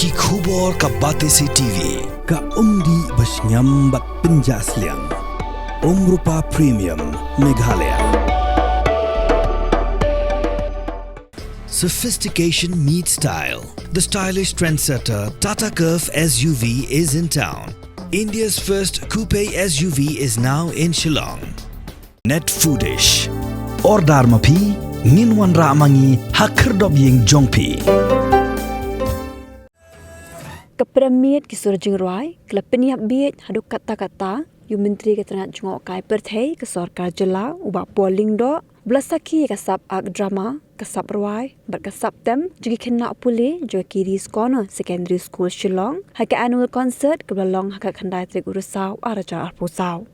Ki khubor ka bate si TV. Ka umdi basnyam bat penjasliang. Rupa Premium Meghalaya. Sophistication meets style. The stylish trendsetter Tata Curve SUV is in town. India's first coupe SUV is now in Shillong. Net Foodish. Ordar mapi, minwan ramangi hakerdob ying jongpi. Kepremiat kisurjing Rwai, kelepeniap Biej haduk kata-kata, yu Myntri keterangan jengok kai perthai ke sorkar jela ubak polling do, belasaki kasap ak drama, kasap Rwai, berkasap tem, juga Khynnah pulih juga Kiddies Corner Secondary School Shillong, haka annual concert kebelalong haka kandai trik urusau araja arpusau.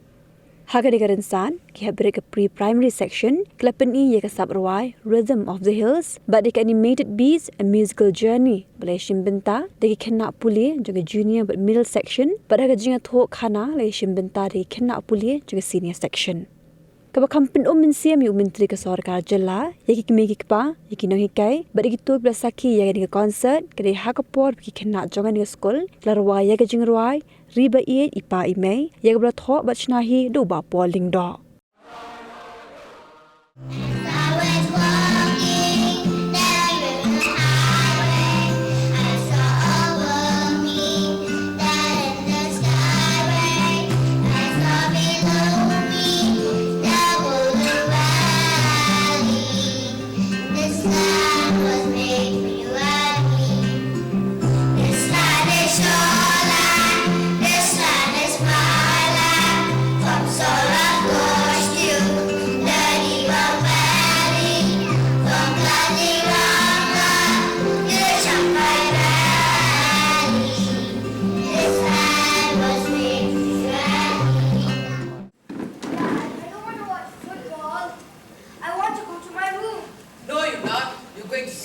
Haka dikarensan, kia beri ke pre-primary section, kelepeni ia kasap Rwai, Rhythm of the Hills, but dika animated beats and musical journey, balai shimbenta, diki Khynnah pulih juga junior but middle section, pada haka jinga thok Khynnah, lai shimbenta diki Khynnah pulih juga senior section. Kabakampin minsiam yu Myntri ke sorkar jela, yaki kimiki kpa, yaki nohikai, but diki tu belasaki yaki dika concert, kadai haka por biki Khynnah jongan dika skol, kela Rwai yaki jing Rwai, riba iye ipa imei, yaki bela thok bat shnahi do ba polling do.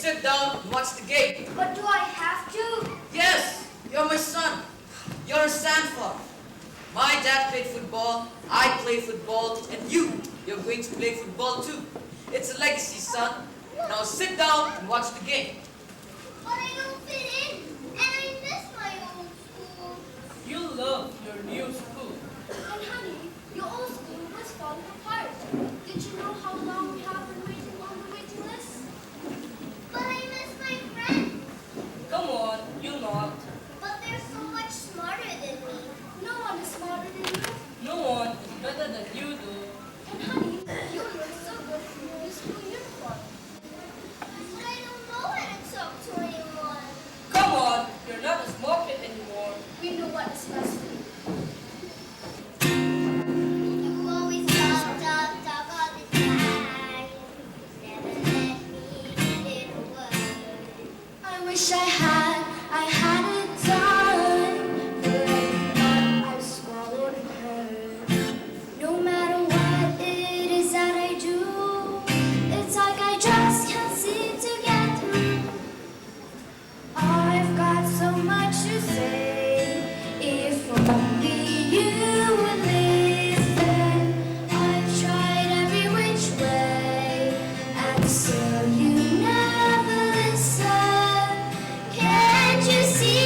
Sit down and watch the game. But do I have to? Yes, you're my son. You're a sandfall. My dad played football, I play football, and you're going to play football too. It's a legacy, son. Now sit down and watch the game. But I don't fit in, and I miss my old school. You love your new school. And honey, your old school was falling apart. Did you know how long we have been waiting on the waiting list? But I miss my friends. Come on, you'll not. But they're so much smarter than me. No one is smarter than you. No one is better than you do. And honey, you look so good in your new school uniform. But I don't know how to talk to anyone. Come on, you're not a small kid anymore. We know what is best for you. You always talk all the time. Never let me get a word. I wish I had it done. But I've swallowed and heard. No matter what it is that I do, it's like I just can't seem to get through. I've got so much to say. If only you would listen. I've tried every which way, and still you never listen. Can't you see?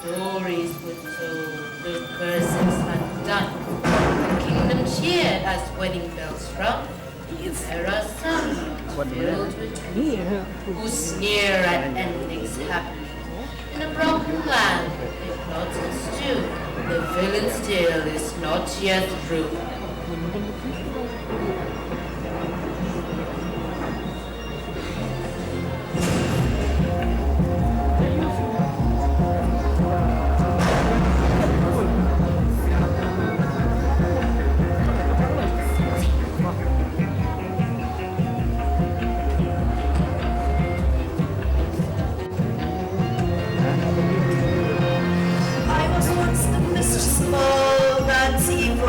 stories were told, the curses undone. The kingdom cheered as wedding bells rung. There are some not filled with fear, who sneer at endings happy. In a broken land, they plot and stew. The villain's tale is not yet through. I was once the mistress of all that's evil.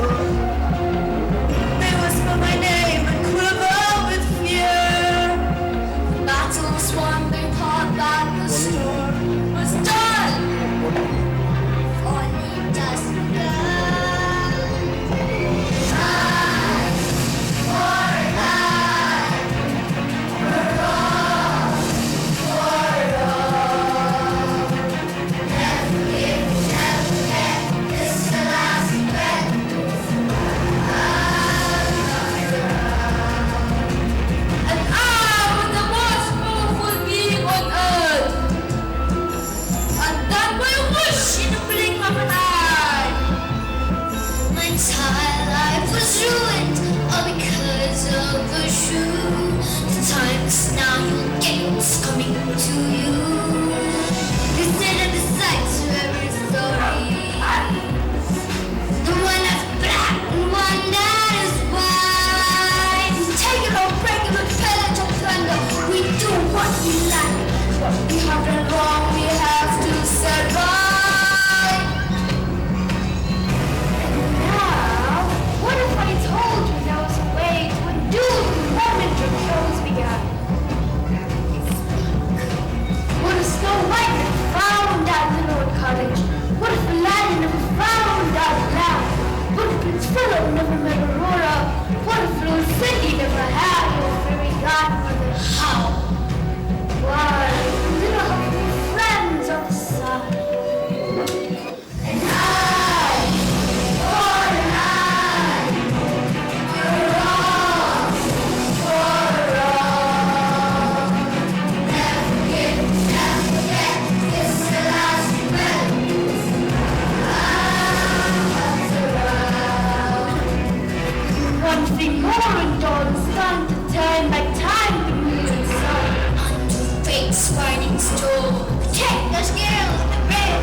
They whisper my name and quiver with fear. Battles won, they thought that the storm was done. Only dust And I was the most powerful being on earth. Undone by a wish in the blink of an eye. My entire life was ruined, all because of a shoe. The time is now, you'll get what's coming to you. Consider the sights to every story. The one that's black and one that is white. Take it or break it, repel it or plunder. We do what we like. What we have done wrong, we have to set right. Now, what if I told you there was a way to undo the moment your shows began? What if Snow White never found that little cottage? What if Aladdin never found that lamp? What if Prince Philip never met Aurora? What if Little Cindy never had no fairy godmother? How? Why, little helpful friends of the sun. And I, for an eye, you're wrong, for wrong. Never forget, this is the last breath. One thing more and dawn's time to turn back time to moon and sun. Unto fate's fighting storm. Protect us, girl, the red.